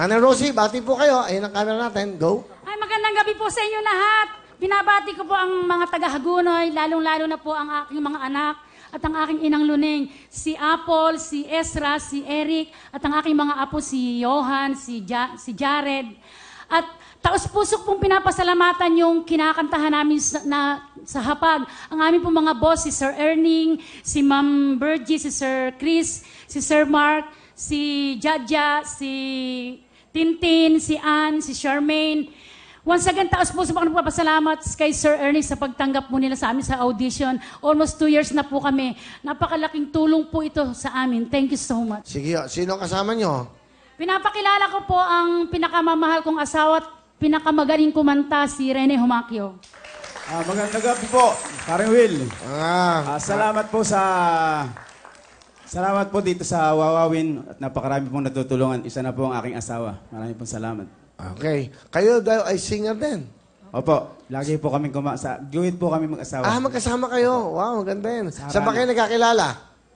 Nanay Rosie, bati po kayo. Ayun ang camera natin. Go. Ay, magandang gabi po sa inyo lahat. Binabati ko po ang mga taga-Hagunoy, lalong-lalo na po ang aking mga anak at ang aking inang Luneng, si Apple, si Ezra, si Eric, at ang aking mga apo, si Johan, si Jared. At taos-puso pong pinapasalamatan yung kinakantahan namin sa hapag. Ang aming pong mga boss, si Sir Erning, si Ma'am Bergie, si Sir Chris, si Sir Mark, si Jadja, si Tintin, si Ann, si Charmaine. Once again, taos-puso po ako nagpapasalamat kay Sir Ernie sa pagtanggap mo nila sa amin sa audition. Almost 2 years na po kami. Napakalaking tulong po ito sa amin. Thank you so much. Sige, sino kasama nyo? Pinapakilala ko po ang pinakamamahal kong asawa at pinakamagaling kumanta, si Rene Humacchio. Magandang gabi po, Paring Will. Salamat po dito sa Wawawin at napakarami pong natutulungan. Isa na po ang aking asawa. Maraming pong salamat. Okay. Kayo daw ay singer din? Opo, lagi po kami duet po kami mag-asawa. Magkasama kayo. Wow, maganda yun. Saan ba kayo nagkakilala?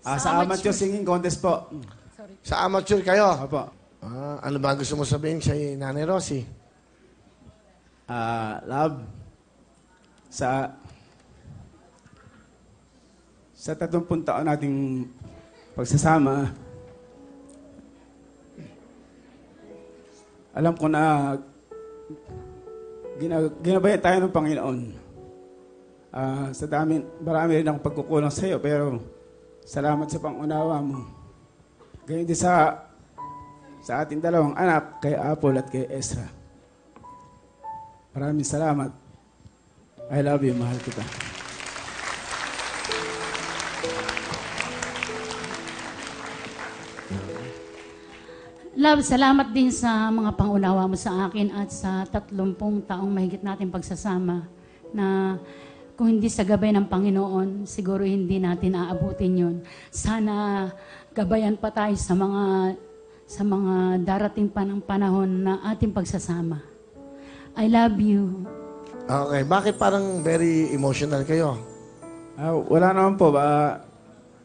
Sa amateur singing contest po. Sa amateur kayo? Opo. Ano ba gusto mo sabihin sa Nanay Rosie? Love, sa 30 taon nating pagsasama, alam ko na ginabayan tayo ng Panginoon. Marami rin akong pagkukulang sa iyo, pero salamat sa pangunawa mo. Ganyan din sa ating dalawang anak, kay Apple at kay Ezra. Maraming salamat. I love you, mahal kita. Love, salamat din sa mga pangunawa mo sa akin at sa 30 taong mahigit natin pagsasama na kung hindi sa gabay ng Panginoon, siguro hindi natin aabutin yun. Sana gabayan pa tayo sa mga darating pa ng panahon na ating pagsasama. I love you. Okay. Bakit parang very emotional kayo? Wala naman po.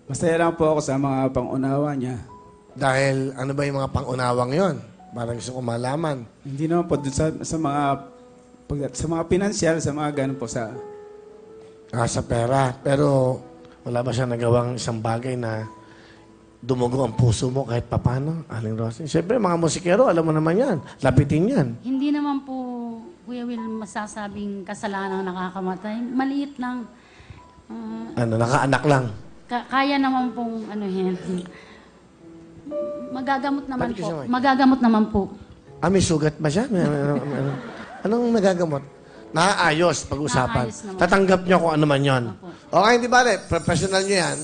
Masaya lang po ako sa mga pangunawa niya. Dahil ano ba yung mga pangunawang yon? Parang gusto ko malaman. Hindi naman po dun sa mga pinansyal, sa mga ganun po sa pera. Pero wala ba siya nagawang isang bagay na dumugo ang puso mo kahit papano, Aling Rosie? Siyempre, mga musikero, alam mo naman yan. Lapitin yan. Hindi naman po, Kuya Will, masasabing kasalanan nakakamatay. Maliit lang. Nakaanak lang. Kaya naman pong yan. Magagamot naman po. Magagamot naman po. May sugat ba siya? Anong nagagamot? Naayos pag-usapan. Naayos naman. Tatanggap niyo kung ano man yon. Okay, hindi bale. Professional niyo yan.